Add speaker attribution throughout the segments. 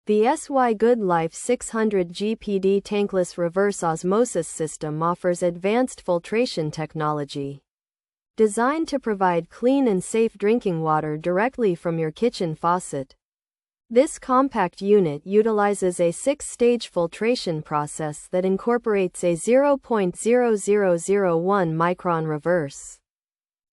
Speaker 1: The Sygoodlife 600gpD Tankless Reverse Osmosis System offers advanced filtration technology designed to provide clean and safe drinking water directly from your kitchen faucet. This compact unit utilizes a 6-stage filtration process that incorporates a 0.0001 micron reverse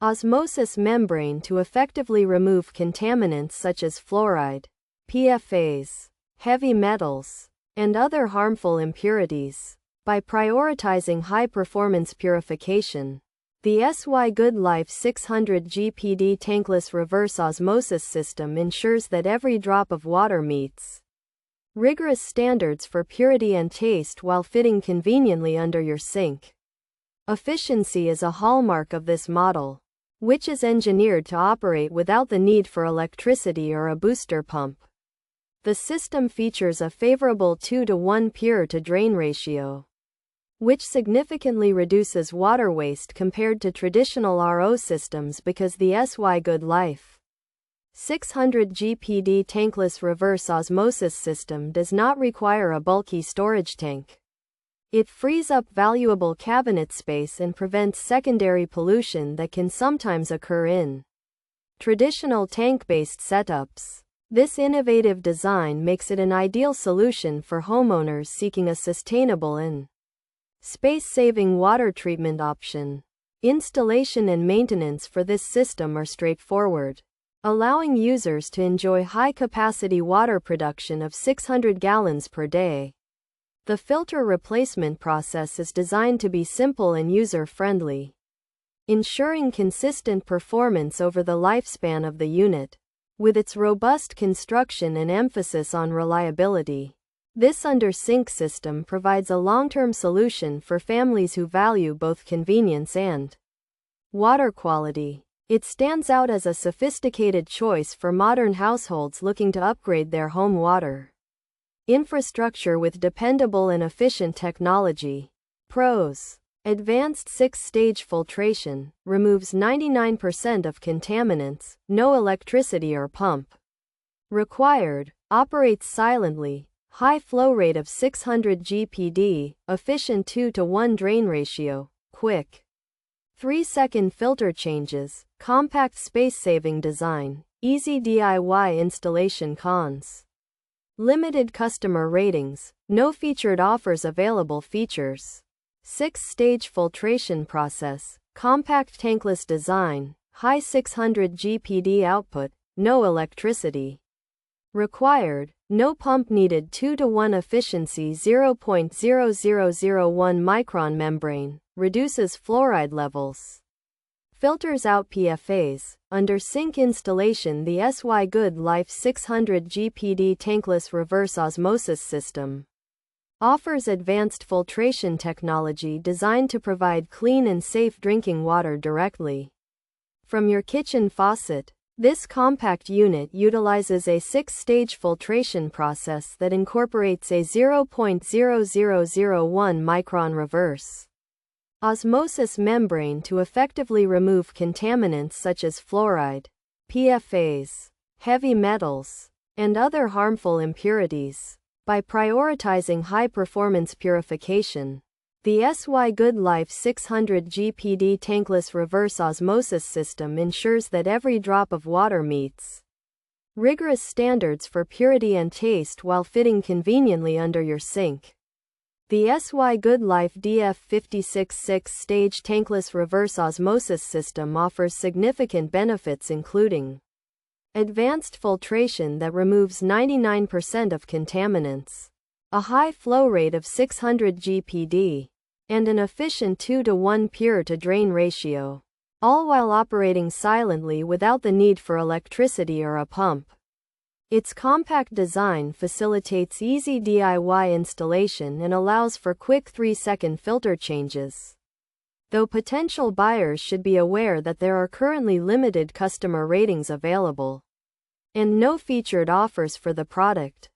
Speaker 1: osmosis membrane to effectively remove contaminants such as fluoride, PFAS, heavy metals, and other harmful impurities. By prioritizing high-performance purification, the Sygoodlife 600gpD Tankless Reverse Osmosis System ensures that every drop of water meets rigorous standards for purity and taste while fitting conveniently under your sink. Efficiency is a hallmark of this model, which is engineered to operate without the need for electricity or a booster pump. The system features a favorable 2:1 pure-to-drain ratio, which significantly reduces water waste compared to traditional RO systems because the Sygoodlife 600gpD Tankless Reverse Osmosis System does not require a bulky storage tank. It frees up valuable cabinet space and prevents secondary pollution that can sometimes occur in traditional tank-based setups. This innovative design makes it an ideal solution for homeowners seeking a sustainable and space-saving water treatment option. Installation and maintenance for this system are straightforward, allowing users to enjoy high-capacity water production of 600 gallons per day. The filter replacement process is designed to be simple and user-friendly, ensuring consistent performance over the lifespan of the unit. With its robust construction and emphasis on reliability, this under-sink system provides a long-term solution for families who value both convenience and water quality. It stands out as a sophisticated choice for modern households looking to upgrade their home water infrastructure with dependable and efficient technology. Pros: advanced 6-stage filtration removes 99% of contaminants, no electricity or pump required, operates silently, high flow rate of 600 GPD, efficient 2:1 drain ratio, quick 3-second filter changes, compact space-saving design, easy DIY installation. Cons: limited customer ratings, no featured offers. Available features: 6-stage filtration process, compact tankless design, high 600 GPD output, no electricity required, no pump needed. 2:1 efficiency. 0.0001 micron membrane, reduces fluoride levels, filters out PFAS. Under sink installation. The Sygoodlife 600 GPD Tankless Reverse Osmosis System offers advanced filtration technology designed to provide clean and safe drinking water directly from your kitchen faucet. This compact unit utilizes a 6-stage filtration process that incorporates a 0.0001 micron reverse osmosis membrane to effectively remove contaminants such as fluoride, PFAS, heavy metals, and other harmful impurities. By prioritizing high-performance purification, the Sygoodlife 600 GPD Tankless Reverse Osmosis System ensures that every drop of water meets rigorous standards for purity and taste while fitting conveniently under your sink. The Sygoodlife DF56 6-stage Tankless Reverse Osmosis System offers significant benefits including advanced filtration that removes 99% of contaminants, a high flow rate of 600 GPD, and an efficient 2:1 pure-to-drain ratio, all while operating silently without the need for electricity or a pump. Its compact design facilitates easy DIY installation and allows for quick 3-second filter changes. Though potential buyers should be aware that there are currently limited customer ratings available and no featured offers for the product.